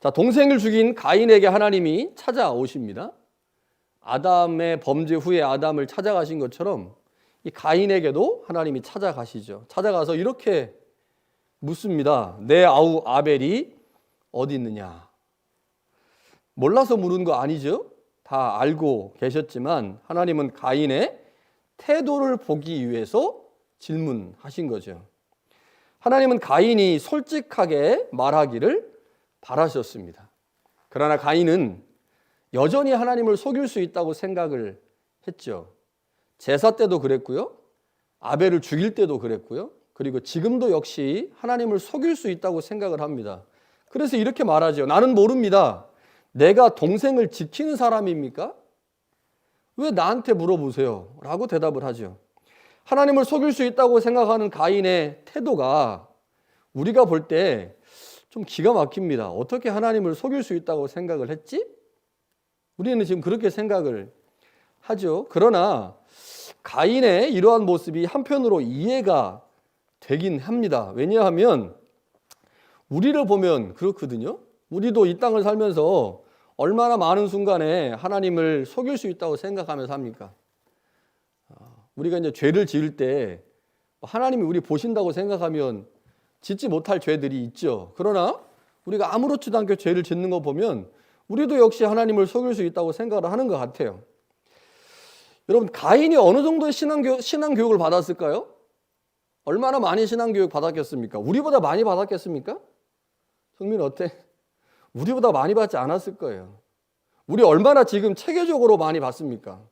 자, 동생을 죽인 가인에게 하나님이 찾아오십니다. 아담의 범죄 후에 아담을 찾아가신 것처럼 이 가인에게도 하나님이 찾아가시죠. 찾아가서 이렇게 묻습니다. 내 아우 아벨이 어디 있느냐? 몰라서 물은 거 아니죠? 다 알고 계셨지만 하나님은 가인의 태도를 보기 위해서 질문하신 거죠. 하나님은 가인이 솔직하게 말하기를 바라셨습니다. 그러나 가인은 여전히 하나님을 속일 수 있다고 생각을 했죠. 제사 때도 그랬고요. 아벨을 죽일 때도 그랬고요. 그리고 지금도 역시 하나님을 속일 수 있다고 생각을 합니다. 그래서 이렇게 말하죠. 나는 모릅니다. 내가 동생을 지키는 사람입니까? 왜 나한테 물어보세요? 라고 대답을 하죠. 하나님을 속일 수 있다고 생각하는 가인의 태도가 우리가 볼 때 좀 기가 막힙니다. 어떻게 하나님을 속일 수 있다고 생각을 했지? 우리는 지금 그렇게 생각을 하죠. 그러나 가인의 이러한 모습이 한편으로 이해가 되긴 합니다. 왜냐하면 우리를 보면 그렇거든요. 우리도 이 땅을 살면서 얼마나 많은 순간에 하나님을 속일 수 있다고 생각하면서 삽니까? 우리가 이제 죄를 지을 때 하나님이 우리 보신다고 생각하면 짓지 못할 죄들이 있죠. 그러나 우리가 아무렇지도 않게 죄를 짓는 거 보면 우리도 역시 하나님을 속일 수 있다고 생각을 하는 것 같아요. 여러분, 가인이 어느 정도의 신앙교육을 받았을까요? 얼마나 많이 신앙교육 받았겠습니까? 우리보다 많이 받았겠습니까? 성민 어때? 우리보다 많이 받지 않았을 거예요. 우리 얼마나 지금 체계적으로 많이 받습니까?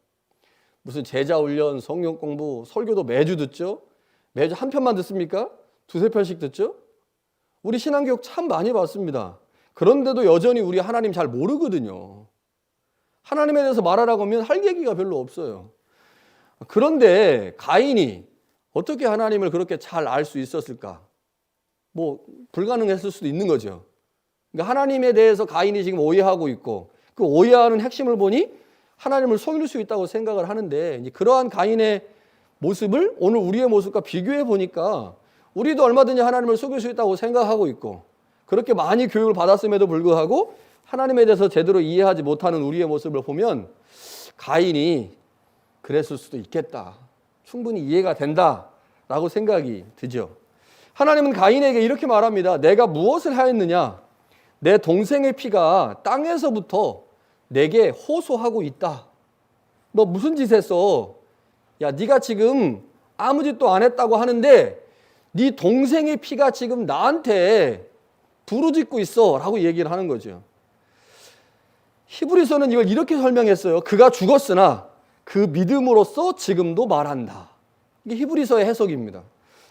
무슨 제자훈련, 성경 공부, 설교도 매주 듣죠? 매주 한 편만 듣습니까? 두세 편씩 듣죠? 우리 신앙교육 참 많이 받습니다. 그런데도 여전히 우리 하나님 잘 모르거든요. 하나님에 대해서 말하라고 하면 할 얘기가 별로 없어요. 그런데 가인이 어떻게 하나님을 그렇게 잘 알 수 있었을까? 뭐 불가능했을 수도 있는 거죠. 그러니까 하나님에 대해서 가인이 지금 오해하고 있고 그 오해하는 핵심을 보니 하나님을 속일 수 있다고 생각을 하는데 이제 그러한 가인의 모습을 오늘 우리의 모습과 비교해 보니까 우리도 얼마든지 하나님을 속일 수 있다고 생각하고 있고 그렇게 많이 교육을 받았음에도 불구하고 하나님에 대해서 제대로 이해하지 못하는 우리의 모습을 보면 가인이 그랬을 수도 있겠다. 충분히 이해가 된다라고 생각이 들죠. 하나님은 가인에게 이렇게 말합니다. 내가 무엇을 하였느냐? 내 동생의 피가 땅에서부터 내게 호소하고 있다. 너 무슨 짓 했어? 야, 네가 지금 아무 짓도 안 했다고 하는데 네 동생의 피가 지금 나한테 부르짖고 있어 라고 얘기를 하는 거죠. 히브리서는 이걸 이렇게 설명했어요. 그가 죽었으나 그 믿음으로써 지금도 말한다. 이게 히브리서의 해석입니다.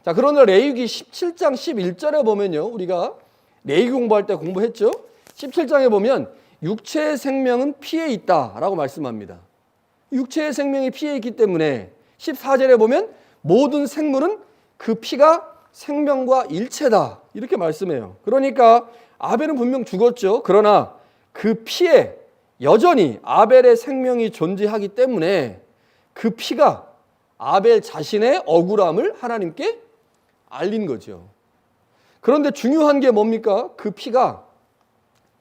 자, 그러나 레위기 17장 11절에 보면요. 우리가 레위기 공부할 때 공부했죠. 17장에 보면 육체의 생명은 피에 있다라고 말씀합니다. 육체의 생명이 피에 있기 때문에 14절에 보면 모든 생물은 그 피가 생명과 일체다 이렇게 말씀해요. 그러니까 아벨은 분명 죽었죠. 그러나 그 피에 여전히 아벨의 생명이 존재하기 때문에 그 피가 아벨 자신의 억울함을 하나님께 알린 거죠. 그런데 중요한 게 뭡니까? 그 피가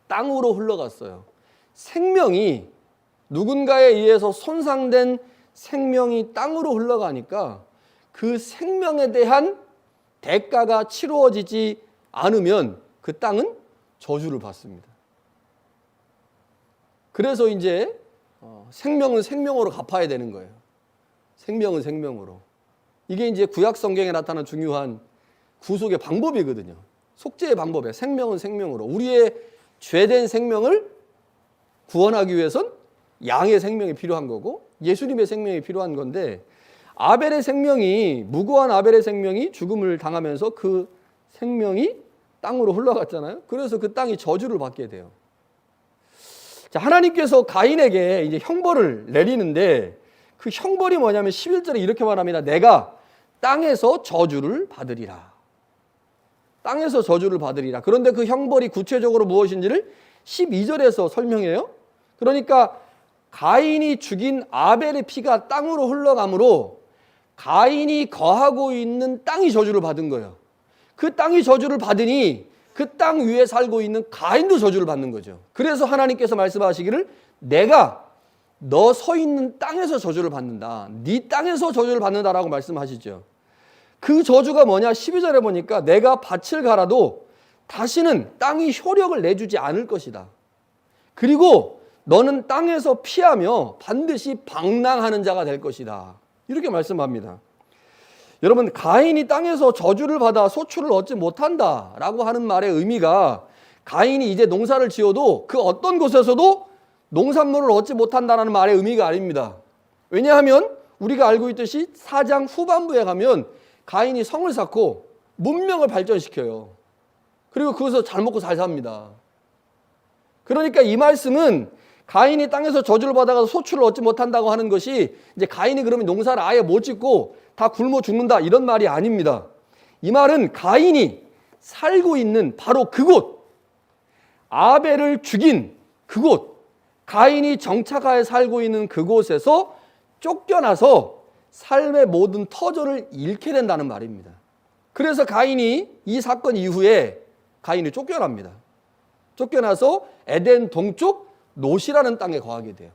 땅으로 흘러갔어요. 생명이 누군가에 의해서 손상된 생명이 땅으로 흘러가니까 그 생명에 대한 대가가 치루어지지 않으면 그 땅은 저주를 받습니다. 그래서 이제 생명은 생명으로 갚아야 되는 거예요. 생명은 생명으로. 이게 이제 구약 성경에 나타난 중요한 구속의 방법이거든요. 속죄의 방법이에요. 생명은 생명으로. 우리의 죄된 생명을 구원하기 위해선 양의 생명이 필요한 거고 예수님의 생명이 필요한 건데 아벨의 생명이 무고한 아벨의 생명이 죽음을 당하면서 그 생명이 땅으로 흘러갔잖아요. 그래서 그 땅이 저주를 받게 돼요. 자, 하나님께서 가인에게 이제 형벌을 내리는데 그 형벌이 뭐냐면 11절에 이렇게 말합니다. 내가 땅에서 저주를 받으리라. 땅에서 저주를 받으리라. 그런데 그 형벌이 구체적으로 무엇인지를 12절에서 설명해요. 그러니까 가인이 죽인 아벨의 피가 땅으로 흘러가므로 가인이 거하고 있는 땅이 저주를 받은 거예요. 그 땅이 저주를 받으니 그 땅 위에 살고 있는 가인도 저주를 받는 거죠. 그래서 하나님께서 말씀하시기를 내가 너 서 있는 땅에서 저주를 받는다. 네 땅에서 저주를 받는다라고 말씀하시죠. 그 저주가 뭐냐? 12절에 보니까 내가 밭을 갈아도 다시는 땅이 효력을 내주지 않을 것이다. 그리고 너는 땅에서 피하며 반드시 방랑하는 자가 될 것이다. 이렇게 말씀합니다. 여러분, 가인이 땅에서 저주를 받아 소출을 얻지 못한다라고 하는 말의 의미가 가인이 이제 농사를 지어도 그 어떤 곳에서도 농산물을 얻지 못한다는 말의 의미가 아닙니다. 왜냐하면 우리가 알고 있듯이 4장 후반부에 가면 가인이 성을 쌓고 문명을 발전시켜요. 그리고 그것을 잘 먹고 잘 삽니다. 그러니까 이 말씀은 가인이 땅에서 저주를 받아서 소출을 얻지 못한다고 하는 것이 이제 가인이 그러면 농사를 아예 못 짓고 다 굶어 죽는다 이런 말이 아닙니다. 이 말은 가인이 살고 있는 바로 그곳, 아벨을 죽인 그곳, 가인이 정착하에 살고 있는 그곳에서 쫓겨나서 삶의 모든 터전을 잃게 된다는 말입니다. 그래서 가인이 이 사건 이후에 가인이 쫓겨납니다. 쫓겨나서 에덴 동쪽 노시라는 땅에 거하게 돼요.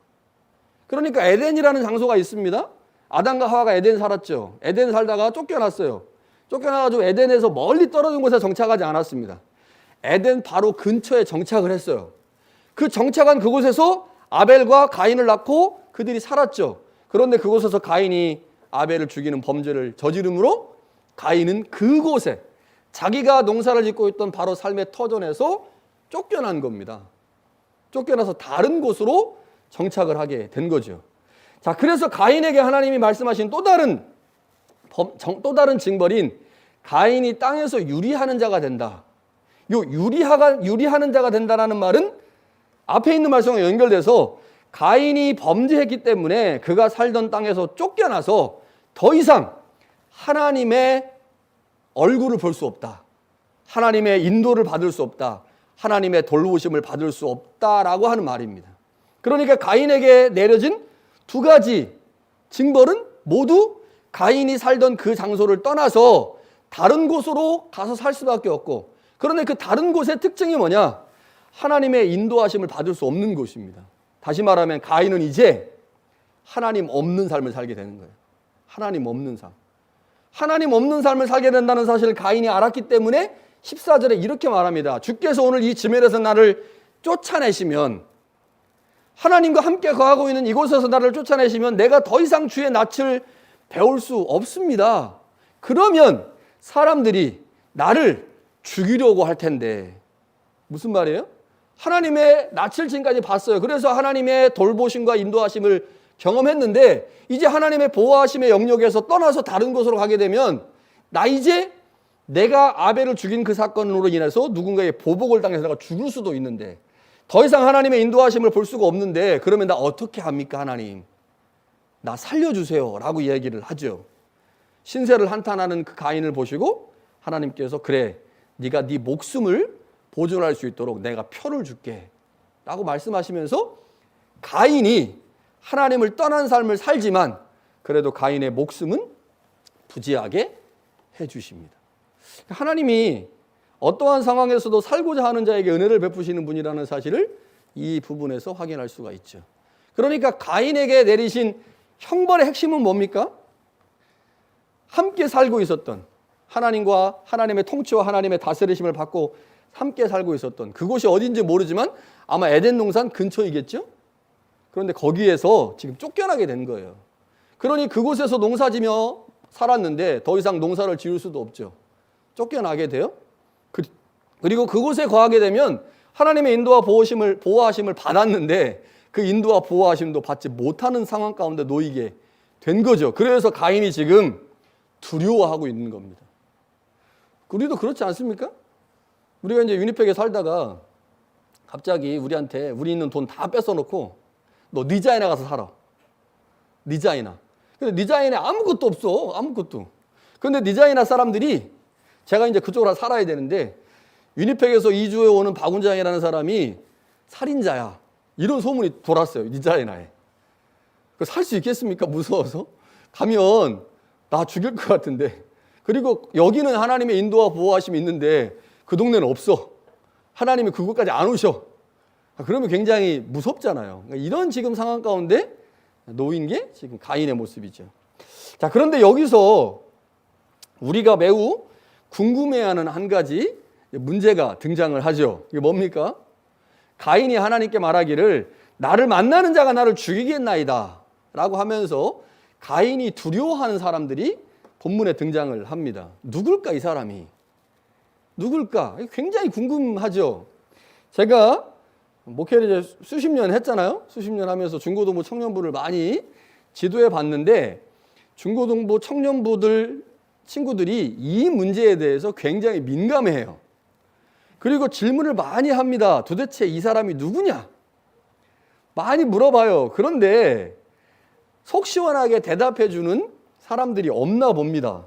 그러니까 에덴이라는 장소가 있습니다. 아담과 하와가 에덴 살았죠. 에덴 살다가 쫓겨났어요. 쫓겨나가지고 에덴에서 멀리 떨어진 곳에 정착하지 않았습니다. 에덴 바로 근처에 정착을 했어요. 그 정착한 그곳에서 아벨과 가인을 낳고 그들이 살았죠. 그런데 그곳에서 가인이 아벨을 죽이는 범죄를 저지름으로 가인은 그곳에 자기가 농사를 짓고 있던 바로 삶의 터전에서 쫓겨난 겁니다. 쫓겨나서 다른 곳으로 정착을 하게 된 거죠. 자, 그래서 가인에게 하나님이 말씀하신 또 다른 징벌인 가인이 땅에서 유리하는 자가 된다. 요 유리하는 자가 된다라는 말은 앞에 있는 말씀과 연결돼서 가인이 범죄했기 때문에 그가 살던 땅에서 쫓겨나서 더 이상 하나님의 얼굴을 볼 수 없다. 하나님의 인도를 받을 수 없다. 하나님의 돌보심을 받을 수 없다라고 하는 말입니다. 그러니까 가인에게 내려진 두 가지 징벌은 모두 가인이 살던 그 장소를 떠나서 다른 곳으로 가서 살 수밖에 없고, 그런데 그 다른 곳의 특징이 뭐냐? 하나님의 인도하심을 받을 수 없는 곳입니다. 다시 말하면 가인은 이제 하나님 없는 삶을 살게 되는 거예요. 하나님 없는 삶. 하나님 없는 삶을 살게 된다는 사실을 가인이 알았기 때문에 14절에 이렇게 말합니다. 주께서 오늘 이 지면에서 나를 쫓아내시면, 하나님과 함께 거하고 있는 이곳에서 나를 쫓아내시면 내가 더 이상 주의 낯을 배울 수 없습니다. 그러면 사람들이 나를 죽이려고 할 텐데. 무슨 말이에요? 하나님의 낯을 지금까지 봤어요. 그래서 하나님의 돌보심과 인도하심을 경험했는데 이제 하나님의 보호하심의 영역에서 떠나서 다른 곳으로 가게 되면 나 이제 내가 아벨을 죽인 그 사건으로 인해서 누군가의 보복을 당해서 내가 죽을 수도 있는데 더 이상 하나님의 인도하심을 볼 수가 없는데 그러면 나 어떻게 합니까? 하나님 나 살려주세요 라고 이야기를 하죠. 신세를 한탄하는 그 가인을 보시고 하나님께서 그래 네가 네 목숨을 보존할 수 있도록 내가 표를 줄게 라고 말씀하시면서 가인이 하나님을 떠난 삶을 살지만 그래도 가인의 목숨은 부지하게 해주십니다. 하나님이 어떠한 상황에서도 살고자 하는 자에게 은혜를 베푸시는 분이라는 사실을 이 부분에서 확인할 수가 있죠. 그러니까 가인에게 내리신 형벌의 핵심은 뭡니까? 함께 살고 있었던 하나님과 하나님의 통치와 하나님의 다스리심을 받고 함께 살고 있었던 그곳이 어딘지 모르지만 아마 에덴 동산 근처이겠죠? 그런데 거기에서 지금 쫓겨나게 된 거예요. 그러니 그곳에서 농사지며 살았는데 더 이상 농사를 지을 수도 없죠. 쫓겨나게 돼요. 그리고 그곳에 거하게 되면 하나님의 인도와 보호하심을 받았는데 그 인도와 보호하심도 받지 못하는 상황 가운데 놓이게 된 거죠. 그래서 가인이 지금 두려워하고 있는 겁니다. 우리도 그렇지 않습니까? 우리가 이제 유니팩에 살다가 갑자기 우리한테 우리 있는 돈 다 뺏어놓고 너 니자인에 가서 살아. 니자이나. 근데 니자인에 아무것도 없어. 아무것도. 근데 니자이나 사람들이 제가 이제 그쪽으로 살아야 되는데 위니펙에서 이주해 오는 박운장이라는 사람이 살인자야. 이런 소문이 돌았어요. 니자이나에. 살 수 있겠습니까? 무서워서. 가면 나 죽일 것 같은데. 그리고 여기는 하나님의 인도와 보호하심이 있는데 그 동네는 없어. 하나님이 그곳까지 안 오셔. 그러면 굉장히 무섭잖아요. 그러니까 이런 지금 상황 가운데 놓인 게 지금 가인의 모습이죠. 자, 그런데 여기서 우리가 매우 궁금해하는 한 가지 문제가 등장을 하죠. 이게 뭡니까? 가인이 하나님께 말하기를 나를 만나는 자가 나를 죽이겠나이다 라고 하면서 가인이 두려워하는 사람들이 본문에 등장을 합니다. 누굴까 이 사람이? 누굴까? 굉장히 궁금하죠. 제가 목회를 이제 수십 년 했잖아요. 수십 년 하면서 중고등부 청년부를 많이 지도해 봤는데 중고등부 청년부들 친구들이 이 문제에 대해서 굉장히 민감해요. 그리고 질문을 많이 합니다. 도대체 이 사람이 누구냐? 많이 물어봐요. 그런데 속 시원하게 대답해 주는 사람들이 없나 봅니다.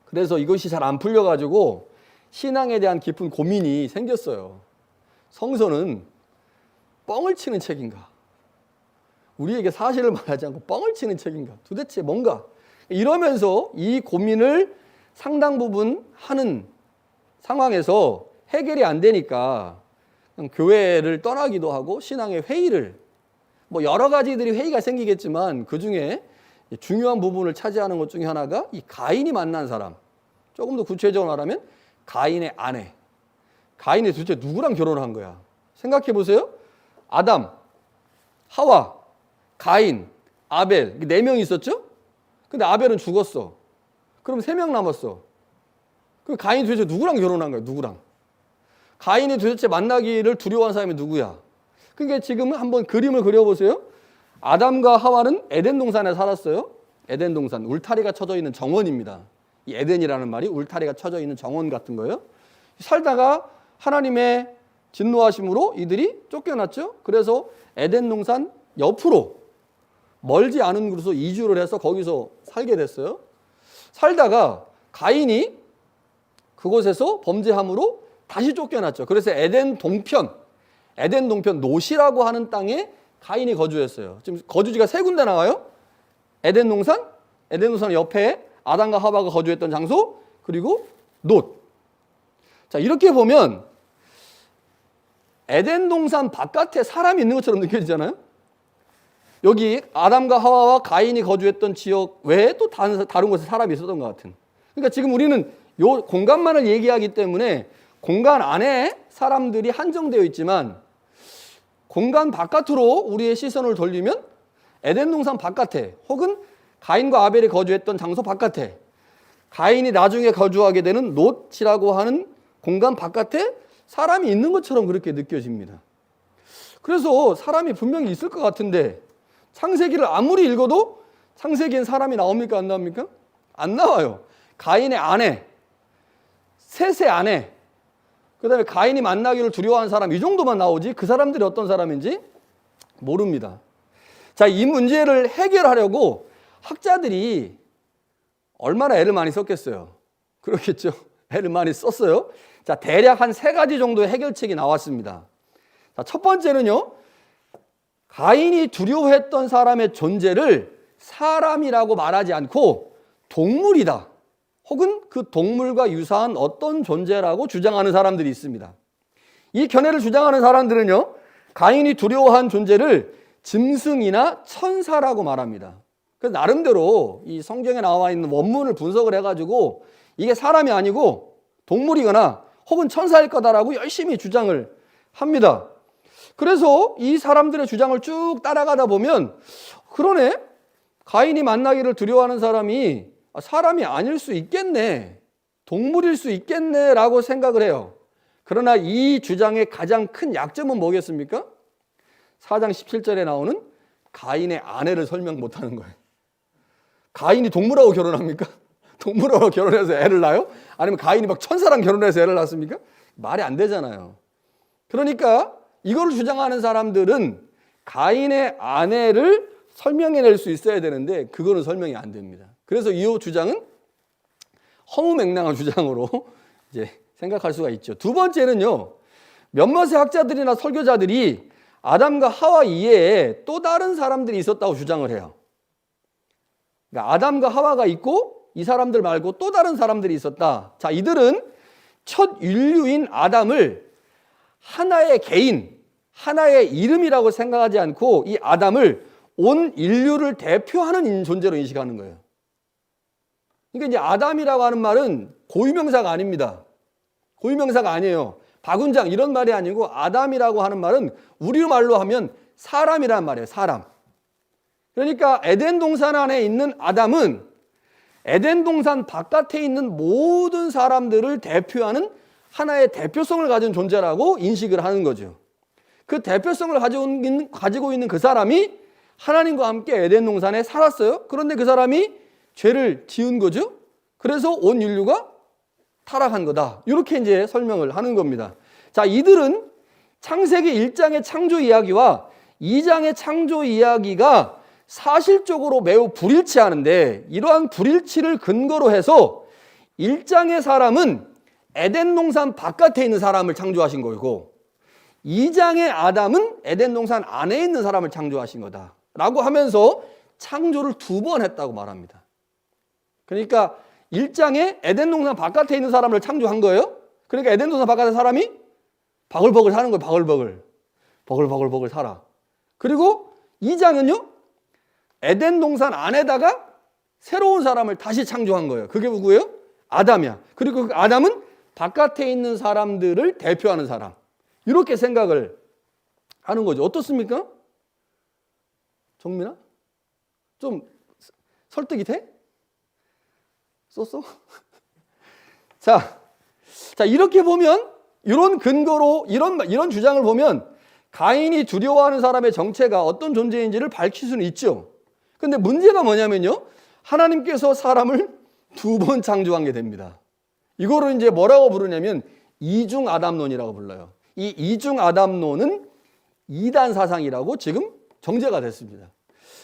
그래서 이것이 잘 안 풀려가지고 신앙에 대한 깊은 고민이 생겼어요. 성서는 뻥을 치는 책인가? 우리에게 사실을 말하지 않고 뻥을 치는 책인가? 도대체 뭔가? 이러면서 이 고민을 상당 부분 하는 상황에서 해결이 안 되니까 교회를 떠나기도 하고 신앙의 회의를 뭐 여러 가지들이 회의가 생기겠지만 그중에 중요한 부분을 차지하는 것 중에 하나가 이 가인이 만난 사람, 조금 더 구체적으로 말하면 가인의 아내. 가인이 도대체 누구랑 결혼한 거야? 생각해 보세요. 아담, 하와, 가인, 아벨, 4명이 있었죠? 근데 아벨은 죽었어. 그럼 3명 남았어. 그럼 가인이 도대체 누구랑 결혼한 거야? 누구랑? 가인이 도대체 만나기를 두려워한 사람이 누구야? 그러니까 지금 한번 그림을 그려보세요. 아담과 하와는 에덴 동산에 살았어요. 에덴 동산, 울타리가 쳐져 있는 정원입니다. 이 에덴이라는 말이 울타리가 쳐져 있는 정원 같은 거예요. 살다가 하나님의 진노하심으로 이들이 쫓겨났죠. 그래서 에덴 동산 옆으로 멀지 않은 곳으로 이주를 해서 거기서 살게 됐어요. 살다가 가인이 그곳에서 범죄함으로 다시 쫓겨났죠. 그래서 에덴 동편 노시라고 하는 땅에 가인이 거주했어요. 지금 거주지가 3군데 나와요. 에덴 동산 옆에 아담과 하와가 거주했던 장소, 그리고 놋. 자, 이렇게 보면 에덴 동산 바깥에 사람이 있는 것처럼 느껴지잖아요. 여기 아담과 하와와 가인이 거주했던 지역 외에 또 다른 곳에 사람이 있었던 것 같은. 그러니까 지금 우리는 요 공간만을 얘기하기 때문에 공간 안에 사람들이 한정되어 있지만 공간 바깥으로 우리의 시선을 돌리면 에덴 동산 바깥에 혹은 가인과 아벨이 거주했던 장소 바깥에 가인이 나중에 거주하게 되는 놋이라고 하는 공간 바깥에 사람이 있는 것처럼 그렇게 느껴집니다. 그래서 사람이 분명히 있을 것 같은데 창세기를 아무리 읽어도 창세기엔 사람이 나옵니까? 안 나옵니까? 안 나와요. 가인의 아내, 셋의 아내, 그 다음에 가인이 만나기를 두려워하는 사람, 이 정도만 나오지 그 사람들이 어떤 사람인지 모릅니다. 자, 이 문제를 해결하려고 학자들이 얼마나 애를 많이 썼겠어요? 그렇겠죠. 애를 많이 썼어요. 자, 대략 한 3가지 정도의 해결책이 나왔습니다. 자, 첫 번째는요, 가인이 두려워했던 사람의 존재를 사람이라고 말하지 않고 동물이다, 혹은 그 동물과 유사한 어떤 존재라고 주장하는 사람들이 있습니다. 이 견해를 주장하는 사람들은요, 가인이 두려워한 존재를 짐승이나 천사라고 말합니다. 그래서 나름대로 이 성경에 나와 있는 원문을 분석을 해가지고 이게 사람이 아니고 동물이거나 혹은 천사일 거다라고 열심히 주장을 합니다. 그래서 이 사람들의 주장을 쭉 따라가다 보면 그러네, 가인이 만나기를 두려워하는 사람이 사람이 아닐 수 있겠네, 동물일 수 있겠네 라고 생각을 해요. 그러나 이 주장의 가장 큰 약점은 뭐겠습니까? 4장 17절에 나오는 가인의 아내를 설명 못하는 거예요. 가인이 동물하고 결혼합니까? 동물하고 결혼해서 애를 낳아요? 아니면 가인이 막 천사랑 결혼해서 애를 낳습니까? 말이 안 되잖아요. 그러니까 이걸 주장하는 사람들은 가인의 아내를 설명해낼 수 있어야 되는데 그거는 설명이 안 됩니다. 그래서 이 주장은 허무맹랑한 주장으로 이제 생각할 수가 있죠. 두 번째는요, 몇몇의 학자들이나 설교자들이 아담과 하와 이외에 또 다른 사람들이 있었다고 주장을 해요. 그러니까 아담과 하와가 있고 이 사람들 말고 또 다른 사람들이 있었다. 자, 이들은 첫 인류인 아담을 하나의 개인, 하나의 이름이라고 생각하지 않고 이 아담을 온 인류를 대표하는 존재로 인식하는 거예요. 그러니까 이제 아담이라고 하는 말은 고유명사가 아닙니다. 고유명사가 아니에요. 박운장 이런 말이 아니고 아담이라고 하는 말은 우리말로 하면 사람이란 말이에요. 사람. 그러니까 에덴 동산 안에 있는 아담은 에덴 동산 바깥에 있는 모든 사람들을 대표하는 하나의 대표성을 가진 존재라고 인식을 하는 거죠. 그 대표성을 가지고 있는 그 사람이 하나님과 함께 에덴 동산에 살았어요. 그런데 그 사람이 죄를 지은 거죠. 그래서 온 인류가 타락한 거다. 이렇게 이제 설명을 하는 겁니다. 자, 이들은 창세기 1장의 창조 이야기와 2장의 창조 이야기가 사실적으로 매우 불일치하는데 이러한 불일치를 근거로 해서 1장의 사람은 에덴 동산 바깥에 있는 사람을 창조하신 거고 2장의 아담은 에덴 동산 안에 있는 사람을 창조하신 거다 라고 하면서 창조를 2번 했다고 말합니다. 그러니까 1장에 에덴 동산 바깥에 있는 사람을 창조한 거예요. 그러니까 에덴 동산 바깥에 사람이 바글바글 사는 거예요. 바글바글 살아. 그리고 2장은요 에덴 동산 안에다가 새로운 사람을 다시 창조한 거예요. 그게 누구예요? 아담이야. 그리고 그 아담은 바깥에 있는 사람들을 대표하는 사람. 이렇게 생각을 하는 거죠. 어떻습니까? 정민아? 좀 설득이 돼? 썼어? 자, 이렇게 보면 이런 근거로 이런 주장을 보면 가인이 두려워하는 사람의 정체가 어떤 존재인지를 밝힐 수는 있죠. 근데 문제가 뭐냐면요. 하나님께서 사람을 2번 창조한 게 됩니다. 이거를 이제 뭐라고 부르냐면 이중 아담론이라고 불러요. 이 이중 아담론은 이단 사상이라고 지금 정제가 됐습니다.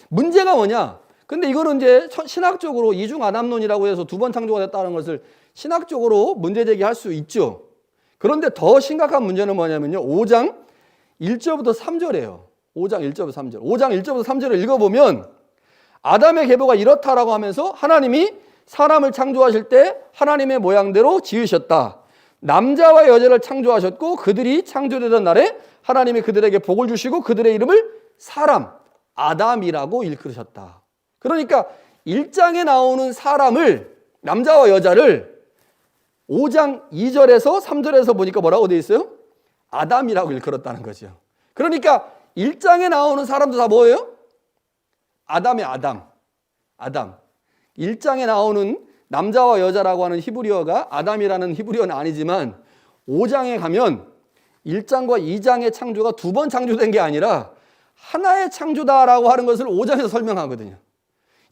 문제가 뭐냐? 근데 이거는 이제 신학적으로 이중 아담론이라고 해서 2번 창조가 됐다는 것을 신학적으로 문제 제기할 수 있죠. 그런데 더 심각한 문제는 뭐냐면요. 5장 1절부터 3절이에요. 5장 1절부터 3절. 5장 1절부터 3절을 읽어보면 아담의 계보가 이렇다라고 하면서 하나님이 사람을 창조하실 때 하나님의 모양대로 지으셨다. 남자와 여자를 창조하셨고 그들이 창조되던 날에 하나님이 그들에게 복을 주시고 그들의 이름을 사람, 아담이라고 일컬으셨다. 그러니까 1장에 나오는 사람을 남자와 여자를 5장 2절에서 3절에서 보니까 뭐라고 되어 있어요? 아담이라고 일컬었다는 거죠. 그러니까 1장에 나오는 사람도 다 뭐예요? 아담의 아담. 1장에 나오는 남자와 여자라고 하는 히브리어가 아담이라는 히브리어는 아니지만 5장에 가면 1장과 2장의 창조가 2번 창조된 게 아니라 하나의 창조다라고 하는 것을 5장에서 설명하거든요.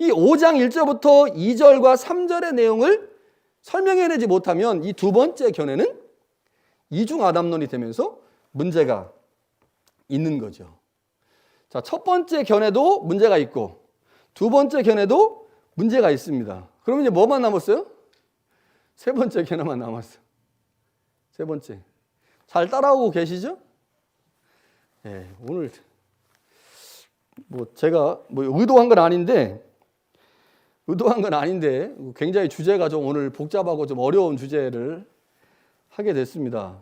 이 5장 1절부터 2절과 3절의 내용을 설명해내지 못하면 이 2번째 견해는 이중 아담론이 되면서 문제가 있는 거죠. 자, 첫 번째 견해도 문제가 있고 2번째 견해도 문제가 있습니다. 그럼 이제 뭐만 남았어요? 3번째 견해만 남았어요. 3번째. 잘 따라오고 계시죠? 네, 오늘 제가 의도한 건 아닌데 굉장히 주제가 좀 오늘 복잡하고 좀 어려운 주제를 하게 됐습니다.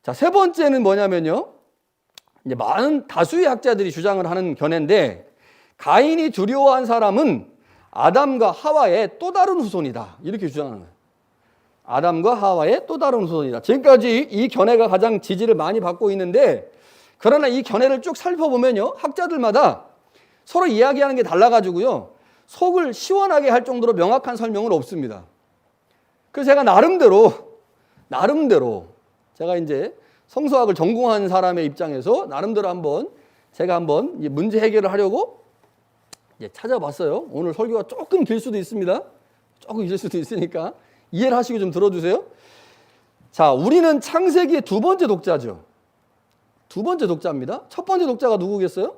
자, 3번째는 뭐냐면요. 이제 많은 다수의 학자들이 주장을 하는 견해인데 가인이 두려워한 사람은 아담과 하와의 또 다른 후손이다. 이렇게 주장하는 거예요. 아담과 하와의 또 다른 후손이다. 지금까지 이 견해가 가장 지지를 많이 받고 있는데 그러나 이 견해를 쭉 살펴보면요. 학자들마다 서로 이야기하는 게 달라가지고요. 속을 시원하게 할 정도로 명확한 설명은 없습니다. 그래서 제가 나름대로 제가 이제 성서학을 전공한 사람의 입장에서 나름대로 제가 한번 문제 해결을 하려고 찾아봤어요. 오늘 설교가 조금 길 수도 있습니다. 조금 길 수도 있으니까 이해를 하시고 좀 들어주세요. 자, 우리는 창세기의 2번째 독자죠. 2번째 독자입니다. 첫 번째 독자가 누구겠어요?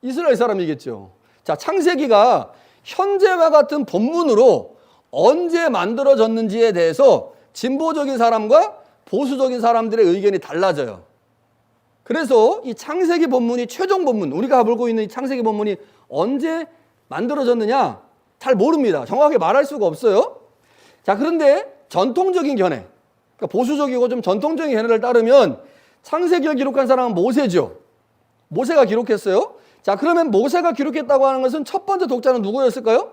이스라엘 사람이겠죠. 자, 창세기가 현재와 같은 본문으로 언제 만들어졌는지에 대해서 진보적인 사람과 보수적인 사람들의 의견이 달라져요. 그래서 이 창세기 본문이 최종 본문, 우리가 보고 있는 이 창세기 본문이 언제 만들어졌느냐 잘 모릅니다. 정확하게 말할 수가 없어요. 자, 그런데 전통적인 견해, 그러니까 보수적이고 좀 전통적인 견해를 따르면 창세기를 기록한 사람은 모세죠. 모세가 기록했어요. 자, 그러면 모세가 기록했다고 하는 것은 첫 번째 독자는 누구였을까요?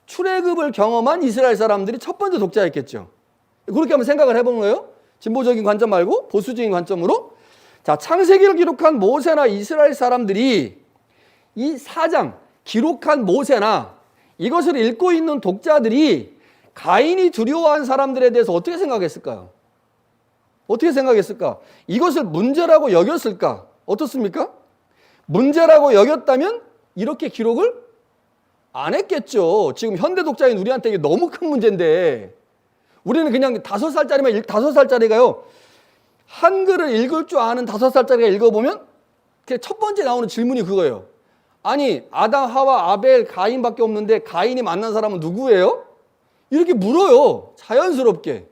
출애굽을 경험한 이스라엘 사람들이 첫 번째 독자였겠죠. 그렇게 한번 생각을 해보는 거예요. 진보적인 관점 말고 보수적인 관점으로. 자, 창세기를 기록한 모세나 이스라엘 사람들이 이 4장 기록한 모세나 이것을 읽고 있는 독자들이 가인이 두려워한 사람들에 대해서 어떻게 생각했을까요? 어떻게 생각했을까? 이것을 문제라고 여겼을까? 어떻습니까? 문제라고 여겼다면 이렇게 기록을 안 했겠죠. 지금 현대 독자인 우리한테 이게 너무 큰 문제인데 우리는 그냥 5살짜리면 5살짜리가요. 한글을 읽을 줄 아는 5살짜리가 읽어보면 첫 번째 나오는 질문이 그거예요. 아니, 아담, 하와, 아벨, 가인밖에 없는데 가인이 만난 사람은 누구예요? 이렇게 물어요. 자연스럽게.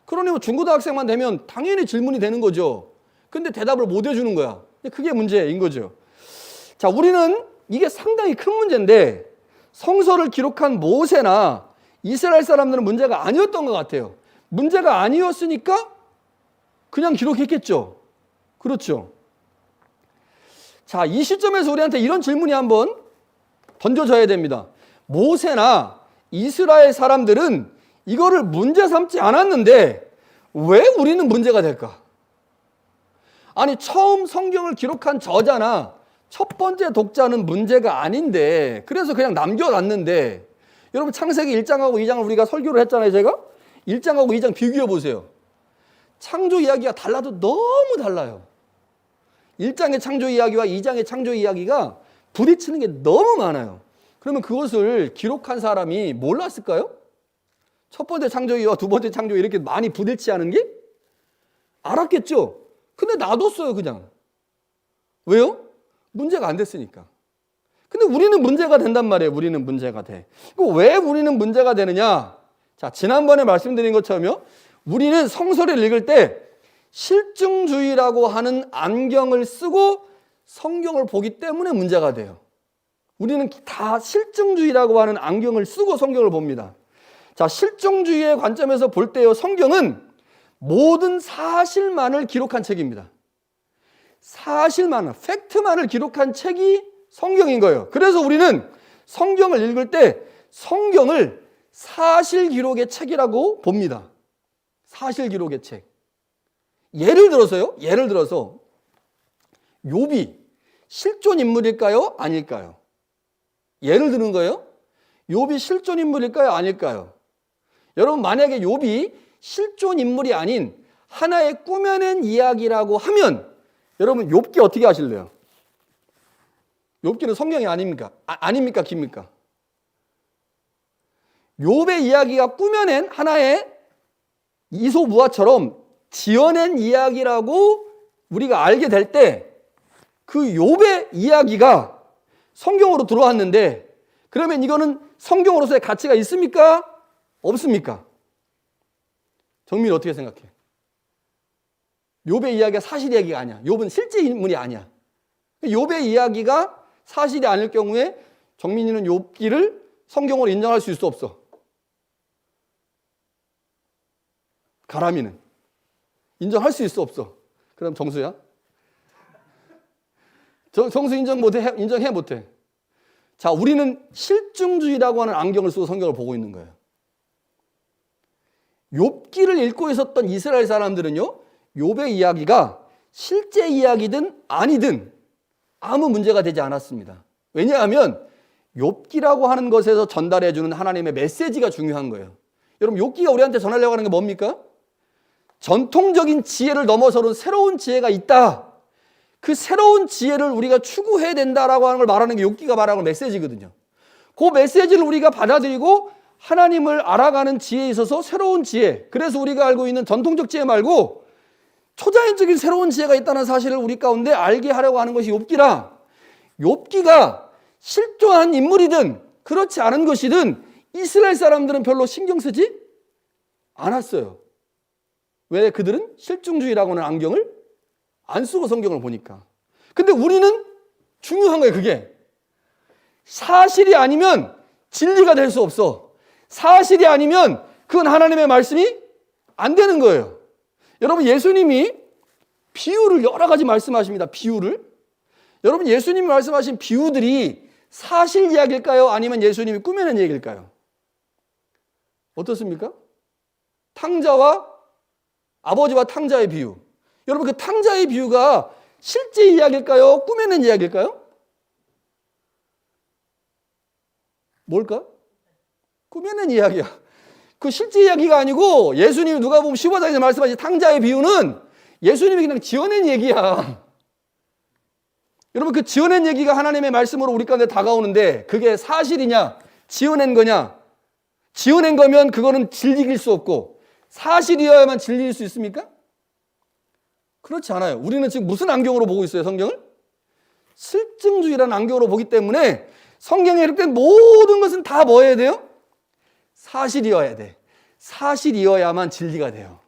그러니 뭐 중고등학생만 되면 당연히 질문이 되는 거죠. 근데 대답을 못 해주는 거야. 그게 문제인 거죠. 자, 우리는 이게 상당히 큰 문제인데 성서를 기록한 모세나 이스라엘 사람들은 문제가 아니었던 것 같아요. 문제가 아니었으니까 그냥 기록했겠죠. 그렇죠. 자, 이 시점에서 우리한테 이런 질문이 한번 던져져야 됩니다. 모세나 이스라엘 사람들은 이거를 문제 삼지 않았는데 왜 우리는 문제가 될까? 아니, 처음 성경을 기록한 저자나 첫 번째 독자는 문제가 아닌데 그래서 그냥 남겨놨는데 여러분 창세기 1장하고 2장을 우리가 설교를 했잖아요. 제가 1장하고 2장 비교해 보세요. 창조 이야기가 달라도 너무 달라요. 1장의 창조 이야기와 2장의 창조 이야기가 부딪히는 게 너무 많아요. 그러면 그것을 기록한 사람이 몰랐을까요? 첫 번째 창조기와 두 번째 창조기 이렇게 많이 부딪히지 않은 게? 알았겠죠? 근데 놔뒀어요, 그냥. 왜요? 문제가 안 됐으니까. 근데 우리는 문제가 된단 말이에요. 우리는 문제가 돼. 왜 우리는 문제가 되느냐? 자, 지난번에 말씀드린 것처럼요. 우리는 성서를 읽을 때 실증주의라고 하는 안경을 쓰고 성경을 보기 때문에 문제가 돼요. 우리는 다 실증주의라고 하는 안경을 쓰고 성경을 봅니다. 자, 실증주의의 관점에서 볼 때요, 성경은 모든 사실만을 기록한 책입니다. 사실만을, 팩트만을 기록한 책이 성경인 거예요. 그래서 우리는 성경을 읽을 때 성경을 사실 기록의 책이라고 봅니다. 사실 기록의 책. 예를 들어서 욥이 실존 인물일까요? 아닐까요? 예를 드는 거예요. 욥이 실존 인물일까요? 아닐까요? 여러분, 만약에 욥이 실존 인물이 아닌 하나의 꾸며낸 이야기라고 하면 여러분 욥기 어떻게 하실래요? 욥기는 성경이 아닙니까? 아닙니까? 깁니까? 욥의 이야기가 꾸며낸 하나의 이소무화처럼 지어낸 이야기라고 우리가 알게 될 때 그 욥의 이야기가 성경으로 들어왔는데 그러면 이거는 성경으로서의 가치가 있습니까? 없습니까? 정민 어떻게 생각해? 욥의 이야기가 사실 이야기가 아니야. 욥은 실제 인물이 아니야. 욥의 이야기가 사실이 아닐 경우에 정민이는 욥기를 성경으로 인정할 수 있을 수 없어. 가람이는 인정할 수 있을 수 없어. 그럼 정수야? 정수 인정 못해? 인정해 못해? 자, 우리는 실증주의라고 하는 안경을 쓰고 성경을 보고 있는 거예요. 욥기를 읽고 있었던 이스라엘 사람들은요, 욥의 이야기가 실제 이야기든 아니든 아무 문제가 되지 않았습니다. 왜냐하면 욥기라고 하는 것에서 전달해 주는 하나님의 메시지가 중요한 거예요. 여러분, 욥기가 우리한테 전하려고 하는 게 뭡니까? 전통적인 지혜를 넘어서는 새로운 지혜가 있다. 그 새로운 지혜를 우리가 추구해야 된다라고 하는 걸 말하는 게 욥기가 말하는 메시지거든요. 그 메시지를 우리가 받아들이고 하나님을 알아가는 지혜에 있어서 새로운 지혜, 그래서 우리가 알고 있는 전통적 지혜 말고 초자연적인 새로운 지혜가 있다는 사실을 우리 가운데 알게 하려고 하는 것이 욥기라, 욥기가 실존한 인물이든 그렇지 않은 것이든 이스라엘 사람들은 별로 신경 쓰지 않았어요. 왜? 그들은 실증주의라고 하는 안경을 안 쓰고 성경을 보니까. 근데 우리는 중요한 거예요. 그게 사실이 아니면 진리가 될 수 없어. 사실이 아니면 그건 하나님의 말씀이 안 되는 거예요. 여러분, 예수님이 비유를 여러 가지 말씀하십니다. 비유를. 여러분, 예수님이 말씀하신 비유들이 사실 이야기일까요? 아니면 예수님이 꾸며낸 얘기일까요? 어떻습니까? 탕자와 아버지와 탕자의 비유. 여러분, 그 탕자의 비유가 실제 이야기일까요? 꾸며낸 이야기일까요? 뭘까? 꾸며낸 이야기야. 그 실제 이야기가 아니고 예수님이 누가복음 15장에서 말씀하신 탕자의 비유는 예수님이 그냥 지어낸 얘기야. 여러분, 그 지어낸 얘기가 하나님의 말씀으로 우리 가운데 다가오는데 그게 사실이냐? 지어낸 거냐? 지어낸 거면 그거는 진리일 수 없고 사실이어야만 진리일 수 있습니까? 그렇지 않아요. 우리는 지금 무슨 안경으로 보고 있어요, 성경을? 실증주의라는 안경으로 보기 때문에 성경에 이렇게 모든 것은 다 뭐 해야 돼요? 사실이어야 돼. 사실이어야만 진리가 돼요.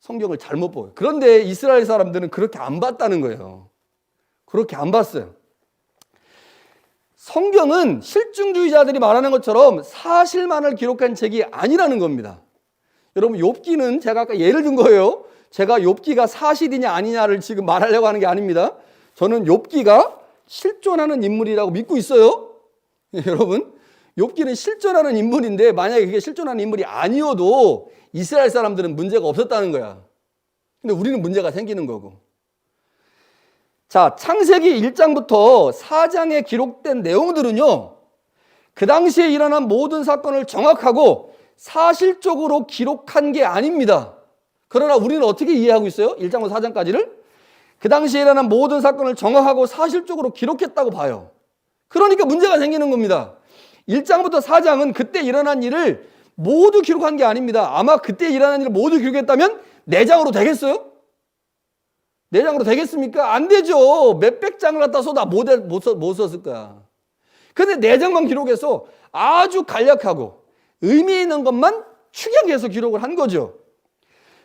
성경을 잘못 보여요. 그런데 이스라엘 사람들은 그렇게 안 봤다는 거예요. 그렇게 안 봤어요. 성경은 실증주의자들이 말하는 것처럼 사실만을 기록한 책이 아니라는 겁니다. 여러분, 욥기는 제가 아까 예를 든 거예요. 제가 욥기가 사실이냐 아니냐를 지금 말하려고 하는 게 아닙니다. 저는 욥기가 실존하는 인물이라고 믿고 있어요. 여러분, 욥기는 실존하는 인물인데 만약에 그게 실존하는 인물이 아니어도 이스라엘 사람들은 문제가 없었다는 거야. 근데 우리는 문제가 생기는 거고. 자, 창세기 1장부터 4장에 기록된 내용들은요, 그 당시에 일어난 모든 사건을 정확하고 사실적으로 기록한 게 아닙니다. 그러나 우리는 어떻게 이해하고 있어요? 1장부터 4장까지를? 그 당시에 일어난 모든 사건을 정확하고 사실적으로 기록했다고 봐요. 그러니까 문제가 생기는 겁니다. 1장부터 4장은 그때 일어난 일을 모두 기록한 게 아닙니다. 아마 그때 일어난 일을 모두 기록했다면 4장으로 되겠어요? 4장으로 되겠습니까? 안 되죠. 몇백 장을 갖다 쏟아 못 썼을 거야. 근데 4장만 기록해서 아주 간략하고 의미 있는 것만 축약해서 기록을 한 거죠.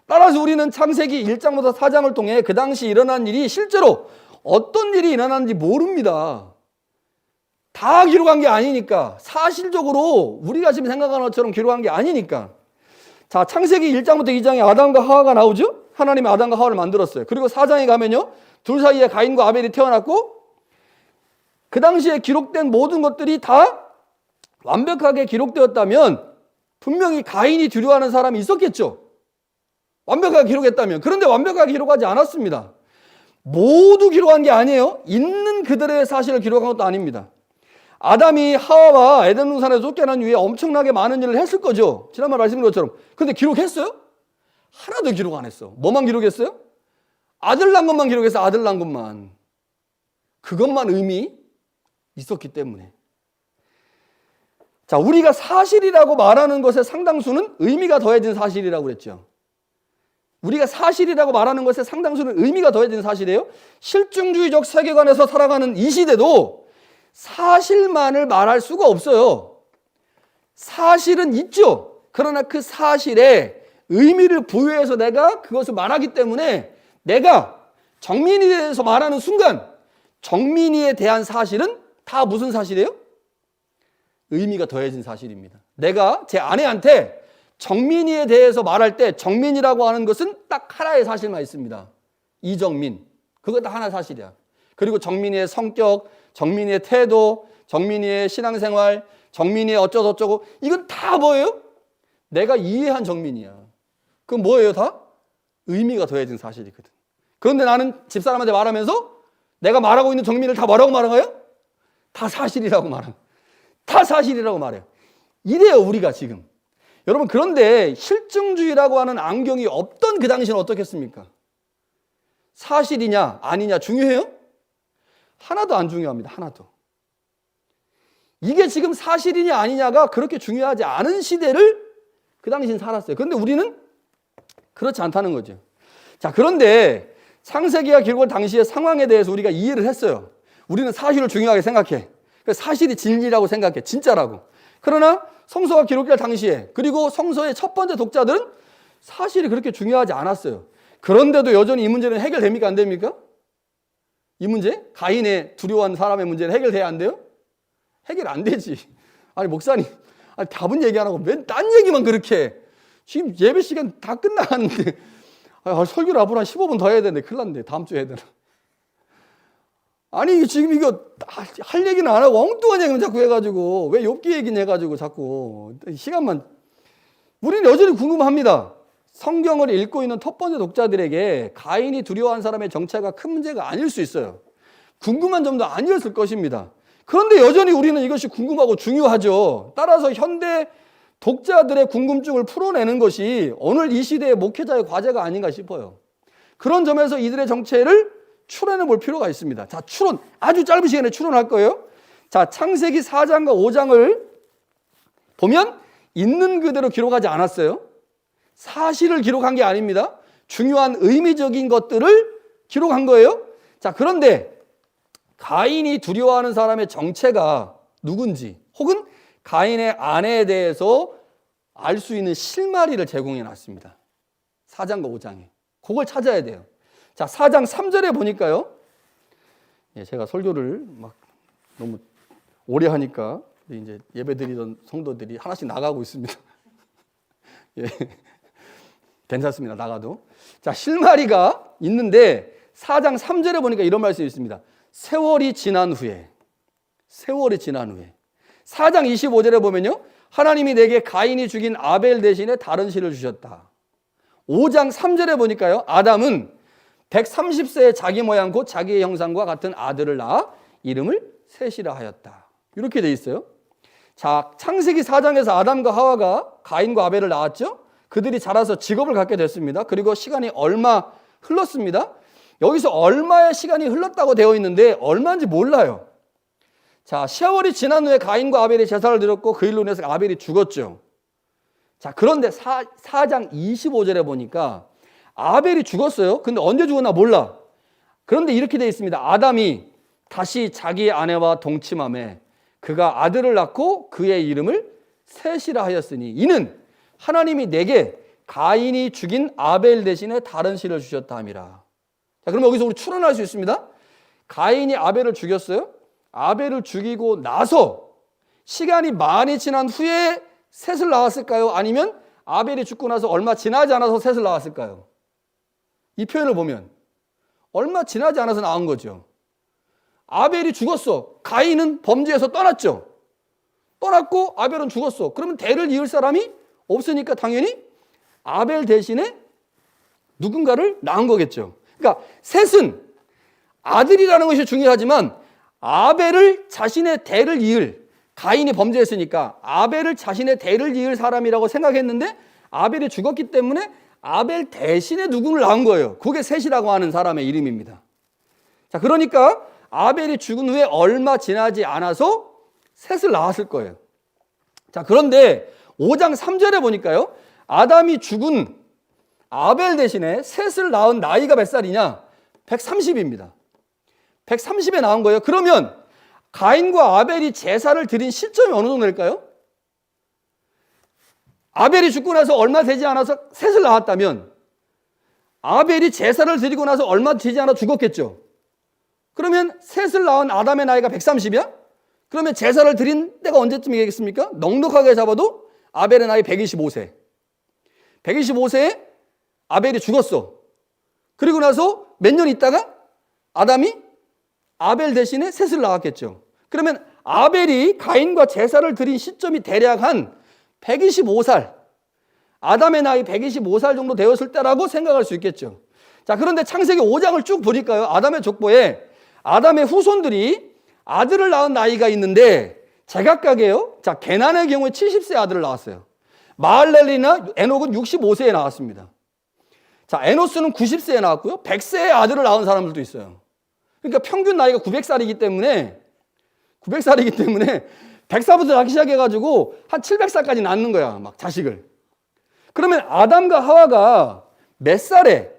따라서 우리는 창세기 1장부터 4장을 통해 그 당시 일어난 일이 실제로 어떤 일이 일어났는지 모릅니다. 다 기록한 게 아니니까. 사실적으로 우리가 지금 생각하는 것처럼 기록한 게 아니니까. 자, 창세기 1장부터 2장에 아담과 하와가 나오죠? 하나님이 아담과 하와를 만들었어요. 그리고 4장에 가면요, 둘 사이에 가인과 아벨이 태어났고 그 당시에 기록된 모든 것들이 다 완벽하게 기록되었다면 분명히 가인이 두려워하는 사람이 있었겠죠. 완벽하게 기록했다면. 그런데 완벽하게 기록하지 않았습니다. 모두 기록한 게 아니에요. 있는 그들의 사실을 기록한 것도 아닙니다. 아담이 하와와 에덴 동산에서 쫓겨난 이후에 엄청나게 많은 일을 했을 거죠. 지난번 말씀드린 것처럼. 근데 기록했어요? 하나도 기록 안 했어. 뭐만 기록했어요? 아들 낳은 것만 기록했어. 아들 낳은 것만. 그것만 의미 있었기 때문에. 자, 우리가 사실이라고 말하는 것의 상당수는 의미가 더해진 사실이라고 그랬죠. 우리가 사실이라고 말하는 것의 상당수는 의미가 더해진 사실이에요. 실증주의적 세계관에서 살아가는 이 시대도 사실만을 말할 수가 없어요. 사실은 있죠. 그러나 그 사실에 의미를 부여해서 내가 그것을 말하기 때문에 내가 정민이에 대해서 말하는 순간 정민이에 대한 사실은 다 무슨 사실이에요? 의미가 더해진 사실입니다. 내가 제 아내한테 정민이에 대해서 말할 때 정민이라고 하는 것은 딱 하나의 사실만 있습니다. 이정민. 그거 딱 하나 사실이야. 그리고 정민이의 성격, 정민이의 태도, 정민이의 신앙생활, 정민이의 어쩌고저쩌고 이건 다 뭐예요? 내가 이해한 정민이야. 그건 뭐예요 다? 의미가 더해진 사실이거든. 그런데 나는 집사람한테 말하면서 내가 말하고 있는 정민을 다 뭐라고 말하고요? 다 사실이라고 말해요. 다 사실이라고 말해요. 이래요 우리가 지금. 여러분, 그런데 실증주의라고 하는 안경이 없던 그 당시는 어떻겠습니까? 사실이냐 아니냐 중요해요? 하나도 안 중요합니다. 하나도. 이게 지금 사실이냐 아니냐가 그렇게 중요하지 않은 시대를 그 당시엔 살았어요. 그런데 우리는 그렇지 않다는 거죠. 자, 그런데 창세기가 기록할 당시의 상황에 대해서 우리가 이해를 했어요. 우리는 사실을 중요하게 생각해. 사실이 진리라고 생각해. 진짜라고. 그러나 성서가 기록될 당시에 그리고 성서의 첫 번째 독자들은 사실이 그렇게 중요하지 않았어요. 그런데도 여전히 이 문제는 해결됩니까? 안 됩니까? 이 문제? 가인의 두려워하는 사람의 문제는 해결돼야 안 돼요? 해결 안 되지. 아니 목사님, 아니 답은 얘기 안 하고 맨 딴 얘기만 그렇게 지금 예배 시간 다 끝나갔는데 설교를 앞으로 한 15분 더 해야 되는데 큰일 났네. 다음 주에 해야 되나. 아니 지금 이거 할 얘기는 안 하고 엉뚱한 얘기만 자꾸 해가지고 왜 욥기 얘기는 해가지고 자꾸 시간만. 우리는 여전히 궁금합니다. 성경을 읽고 있는 첫 번째 독자들에게 가인이 두려워한 사람의 정체가 큰 문제가 아닐 수 있어요. 궁금한 점도 아니었을 것입니다. 그런데 여전히 우리는 이것이 궁금하고 중요하죠. 따라서 현대 독자들의 궁금증을 풀어내는 것이 오늘 이 시대의 목회자의 과제가 아닌가 싶어요. 그런 점에서 이들의 정체를 추론해 볼 필요가 있습니다. 자, 추론. 아주 짧은 시간에 추론할 거예요. 자, 창세기 4장과 5장을 보면 있는 그대로 기록하지 않았어요. 사실을 기록한 게 아닙니다. 중요한 의미적인 것들을 기록한 거예요. 자, 그런데 가인이 두려워하는 사람의 정체가 누군지 혹은 가인의 아내에 대해서 알 수 있는 실마리를 제공해 놨습니다. 4장과 5장에. 그걸 찾아야 돼요. 자, 4장 3절에 보니까요. 제가 설교를 막 너무 오래 하니까 이제 예배 드리던 성도들이 하나씩 나가고 있습니다. 예. 괜찮습니다. 나가도. 자, 실마리가 있는데 4장 3절에 보니까 이런 말씀이 있습니다. 세월이 지난 후에 4장 25절에 보면요. 하나님이 내게 가인이 죽인 아벨 대신에 다른 씨를 주셨다. 5장 3절에 보니까요. 아담은 130세의 자기 모양 곧 자기의 형상과 같은 아들을 낳아 이름을 셋이라 하였다. 이렇게 돼 있어요. 자, 창세기 4장에서 아담과 하와가 가인과 아벨을 낳았죠. 그들이 자라서 직업을 갖게 됐습니다. 그리고 시간이 얼마 흘렀습니다. 여기서 얼마의 시간이 흘렀다고 되어 있는데 얼마인지 몰라요. 자, 세월이 지난 후에 가인과 아벨이 제사를 드렸고 그 일로 인해서 아벨이 죽었죠. 자, 그런데 4장 25절에 보니까 아벨이 죽었어요. 근데 언제 죽었나 몰라. 그런데 이렇게 되어 있습니다. 아담이 다시 자기 아내와 동침하매 그가 아들을 낳고 그의 이름을 셋이라 하였으니 이는 하나님이 내게 가인이 죽인 아벨 대신에 다른 씨를 주셨다 함이라. 자, 그러면 여기서 우리 추론할 수 있습니다. 가인이 아벨을 죽였어요. 아벨을 죽이고 나서 시간이 많이 지난 후에 셋을 낳았을까요? 아니면 아벨이 죽고 나서 얼마 지나지 않아서 셋을 낳았을까요? 이 표현을 보면 얼마 지나지 않아서 낳은 거죠. 아벨이 죽었어. 가인은 범죄에서 떠났죠. 떠났고 아벨은 죽었어. 그러면 대를 이을 사람이 없으니까 당연히 아벨 대신에 누군가를 낳은 거겠죠. 그러니까 셋은 아들이라는 것이 중요하지만 아벨을 자신의 대를 이을, 가인이 범죄했으니까 아벨을 자신의 대를 이을 사람이라고 생각했는데 아벨이 죽었기 때문에 아벨 대신에 누구를 낳은 거예요. 그게 셋이라고 하는 사람의 이름입니다. 자, 그러니까 아벨이 죽은 후에 얼마 지나지 않아서 셋을 낳았을 거예요. 자, 그런데 5장 3절에 보니까요. 아담이 죽은 아벨 대신에 셋을 낳은 나이가 몇 살이냐? 130입니다. 130에 나온 거예요. 그러면 가인과 아벨이 제사를 드린 시점이 어느 정도 될까요? 아벨이 죽고 나서 얼마 되지 않아서 셋을 낳았다면 아벨이 제사를 드리고 나서 얼마 되지 않아 죽었겠죠. 그러면 셋을 낳은 아담의 나이가 130이야? 그러면 제사를 드린 때가 언제쯤이겠습니까? 넉넉하게 잡아도 아벨의 나이 125세. 125세에 아벨이 죽었어. 그리고 나서 몇 년 있다가 아담이 아벨 대신에 셋을 낳았겠죠. 그러면 아벨이 가인과 제사를 드린 시점이 대략 한 125살, 아담의 나이 125살 정도 되었을 때라고 생각할 수 있겠죠. 자, 그런데 창세기 5장을 쭉 보니까요. 아담의 족보에 아담의 후손들이 아들을 낳은 나이가 있는데 제각각이에요. 자, 게난의 경우에 70세 아들을 낳았어요. 마할렐리나 에녹은 65세에 나왔습니다. 자, 에노스는 90세에 나왔고요. 100세에 아들을 낳은 사람들도 있어요. 그러니까 평균 나이가 900살이기 때문에 100살부터 낳기 시작해가지고 한 700살까지 낳는 거야. 막 자식을. 그러면 아담과 하와가 몇 살에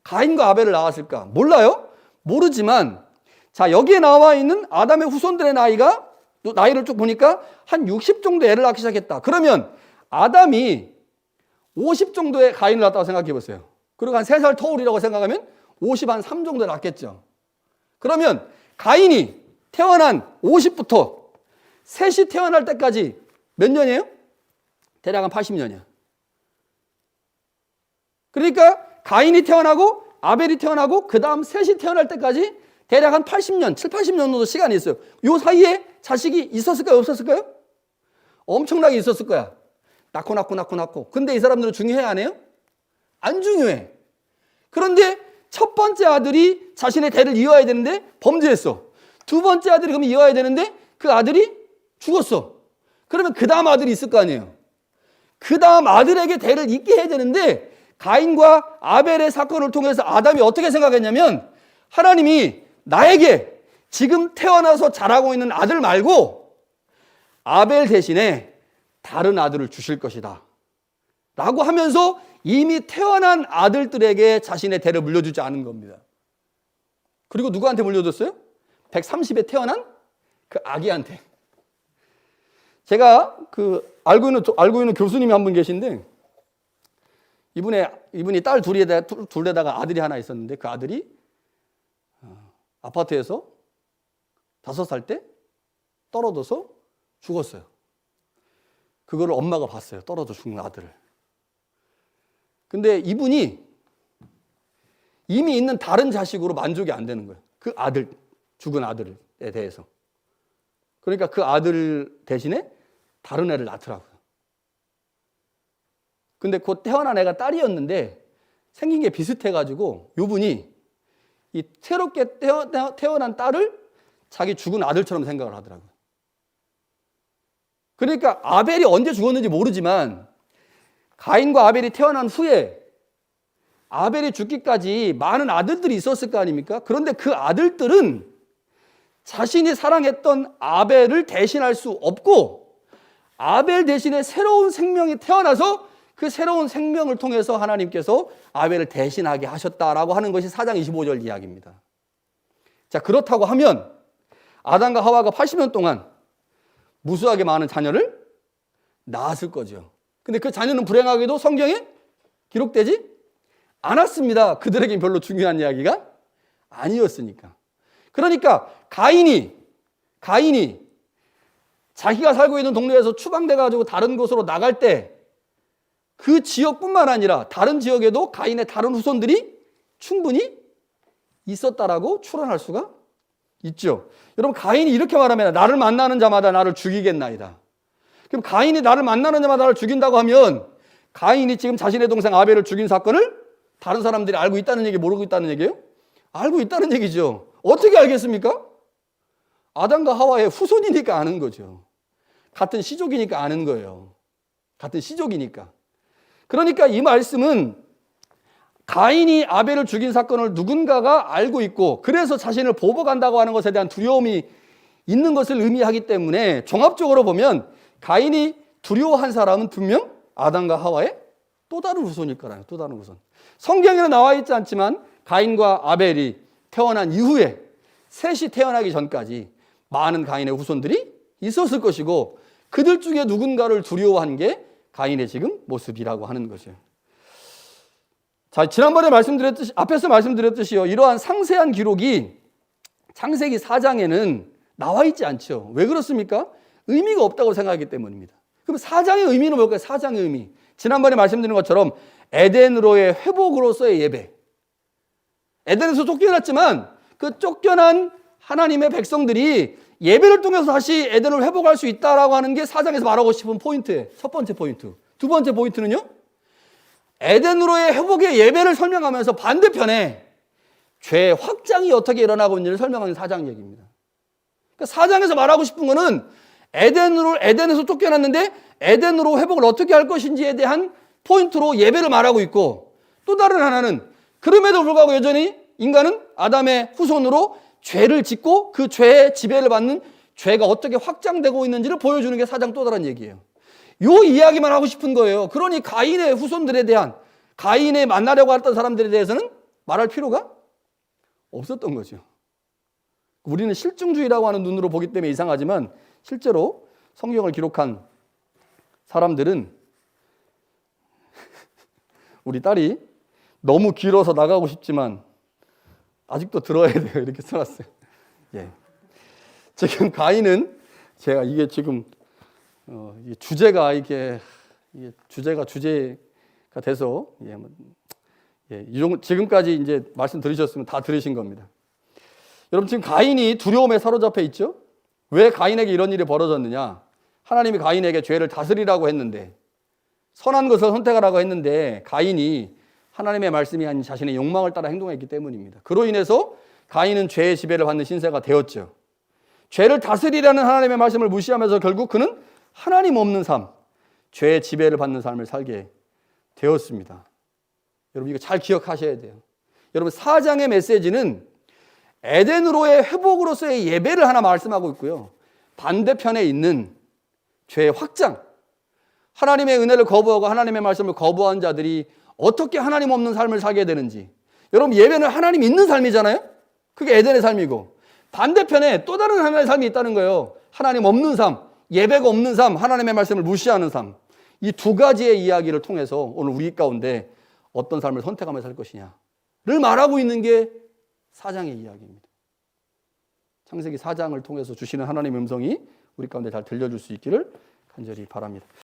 가인과 아벨을 낳았을까? 몰라요? 모르지만 자, 여기에 나와 있는 아담의 후손들의 나이를 쭉 보니까 한 60 정도 애를 낳기 시작했다. 그러면 아담이 50 정도의 가인을 낳았다고 생각해 보세요. 그리고 한 3살 터울이라고 생각하면 50 한 3 정도 낳겠죠. 그러면 가인이 태어난 50부터 셋이 태어날 때까지 몇 년이에요? 대략 한 80년이야. 그러니까 가인이 태어나고 아벨이 태어나고 그 다음 셋이 태어날 때까지 대략 한 80년, 7, 80년 정도 시간이 있어요. 요 사이에 자식이 있었을까요? 없었을까요? 엄청나게 있었을 거야. 낳고. 근데 이 사람들은 중요해 안 해요? 안 중요해. 그런데 첫 번째 아들이 자신의 대를 이어야 되는데 범죄했어. 두 번째 아들이 그럼 이어야 되는데 그 아들이 죽었어. 그러면 그 다음 아들이 있을 거 아니에요. 그 다음 아들에게 대를 잇게 해야 되는데 가인과 아벨의 사건을 통해서 아담이 어떻게 생각했냐면 하나님이 나에게 지금 태어나서 자라고 있는 아들 말고 아벨 대신에 다른 아들을 주실 것이다 라고 하면서 이미 태어난 아들들에게 자신의 대를 물려주지 않은 겁니다. 그리고 누구한테 물려줬어요? 130에 태어난 그 아기한테. 제가 알고 있는 교수님이 한 분 계신데 이분이 딸 둘에다가 아들이 하나 있었는데 그 아들이 아파트에서 5살 때 떨어져서 죽었어요. 그거를 엄마가 봤어요. 떨어져 죽는 아들을. 근데 이분이 이미 있는 다른 자식으로 만족이 안 되는 거예요. 그 아들, 죽은 아들에 대해서. 그러니까 그 아들 대신에 다른 애를 낳더라고요. 근데 곧 태어난 애가 딸이었는데 생긴 게 비슷해가지고 이분이 이 새롭게 태어난 딸을 자기 죽은 아들처럼 생각을 하더라고요. 그러니까 아벨이 언제 죽었는지 모르지만 가인과 아벨이 태어난 후에 아벨이 죽기까지 많은 아들들이 있었을 거 아닙니까? 그런데 그 아들들은 자신이 사랑했던 아벨을 대신할 수 없고 아벨 대신에 새로운 생명이 태어나서 그 새로운 생명을 통해서 하나님께서 아벨을 대신하게 하셨다라고 하는 것이 4장 25절 이야기입니다. 자, 그렇다고 하면 아담과 하와가 80년 동안 무수하게 많은 자녀를 낳았을 거죠. 근데 그 자녀는 불행하게도 성경에 기록되지 않았습니다. 그들에겐 별로 중요한 이야기가 아니었으니까. 그러니까 가인이 자기가 살고 있는 동네에서 추방돼가지고 다른 곳으로 나갈 때 그 지역뿐만 아니라 다른 지역에도 가인의 다른 후손들이 충분히 있었다라고 추론할 수가 있죠. 여러분 가인이 이렇게 말하면 나를 만나는 자마다 나를 죽이겠나이다. 그럼 가인이 나를 만나는 자마다 나를 죽인다고 하면 가인이 지금 자신의 동생 아벨을 죽인 사건을 다른 사람들이 알고 있다는 얘기, 모르고 있다는 얘기예요? 알고 있다는 얘기죠. 어떻게 알겠습니까? 아담과 하와의 후손이니까 아는 거죠. 같은 시족이니까 아는 거예요. 같은 시족이니까. 그러니까 이 말씀은 가인이 아벨을 죽인 사건을 누군가가 알고 있고 그래서 자신을 보복한다고 하는 것에 대한 두려움이 있는 것을 의미하기 때문에 종합적으로 보면 가인이 두려워한 사람은 분명 아담과 하와의 또 다른 후손일 거라요. 또 다른 후손. 성경에는 나와 있지 않지만 가인과 아벨이 태어난 이후에 셋이 태어나기 전까지 많은 가인의 후손들이 있었을 것이고 그들 중에 누군가를 두려워한 게 가인의 지금 모습이라고 하는 거죠. 자, 지난번에 앞에서 말씀드렸듯이요. 이러한 상세한 기록이 창세기 4장에는 나와 있지 않죠. 왜 그렇습니까? 의미가 없다고 생각하기 때문입니다. 그럼 4장의 의미는 뭘까요? 4장의 의미. 지난번에 말씀드린 것처럼 에덴으로의 회복으로서의 예배. 에덴에서 쫓겨났지만 그 쫓겨난 하나님의 백성들이 예배를 통해서 다시 에덴을 회복할 수 있다라고 하는 게 4장에서 말하고 싶은 포인트예요. 첫 번째 포인트. 두 번째 포인트는요. 에덴으로의 회복의 예배를 설명하면서 반대편에 죄 확장이 어떻게 일어나고 있는지를 설명하는 4장 얘기입니다. 그러니까 4장에서 말하고 싶은 거는 에덴에서 쫓겨났는데 에덴으로 회복을 어떻게 할 것인지에 대한 포인트로 예배를 말하고 있고 또 다른 하나는 그럼에도 불구하고 여전히 인간은 아담의 후손으로 죄를 짓고 그 죄의 지배를 받는 죄가 어떻게 확장되고 있는지를 보여주는 게 4장 또 다른 얘기예요. 요 이야기만 하고 싶은 거예요. 그러니 가인의 후손들에 대한 가인의 만나려고 했던 사람들에 대해서는 말할 필요가 없었던 거죠. 우리는 실증주의라고 하는 눈으로 보기 때문에 이상하지만 실제로 성경을 기록한 사람들은 우리 딸이 너무 길어서 나가고 싶지만 아직도 들어야 돼요. 이렇게 써놨어요. 예. 지금 가인은 제가 이게 지금 주제가 주제가 돼서 지금까지 이제 말씀 들으셨으면 다 들으신 겁니다. 여러분 지금 가인이 두려움에 사로잡혀 있죠? 왜 가인에게 이런 일이 벌어졌느냐? 하나님이 가인에게 죄를 다스리라고 했는데, 선한 것을 선택하라고 했는데 가인이 하나님의 말씀이 아닌 자신의 욕망을 따라 행동했기 때문입니다. 그로 인해서 가인은 죄의 지배를 받는 신세가 되었죠. 죄를 다스리라는 하나님의 말씀을 무시하면서 결국 그는 하나님 없는 삶, 죄의 지배를 받는 삶을 살게 되었습니다. 여러분 이거 잘 기억하셔야 돼요. 여러분 4장의 메시지는 에덴으로의 회복으로서의 예배를 하나 말씀하고 있고요. 반대편에 있는 죄의 확장, 하나님의 은혜를 거부하고 하나님의 말씀을 거부한 자들이 어떻게 하나님 없는 삶을 살게 되는지. 여러분 예배는 하나님 있는 삶이잖아요. 그게 에덴의 삶이고, 반대편에 또 다른 하나님의 삶이 있다는 거예요. 하나님 없는 삶, 예배가 없는 삶, 하나님의 말씀을 무시하는 삶. 이 두 가지의 이야기를 통해서 오늘 우리 가운데 어떤 삶을 선택하며 살 것이냐를 말하고 있는 게 4장의 이야기입니다. 창세기 4장을 통해서 주시는 하나님의 음성이 우리 가운데 잘 들려줄 수 있기를 간절히 바랍니다.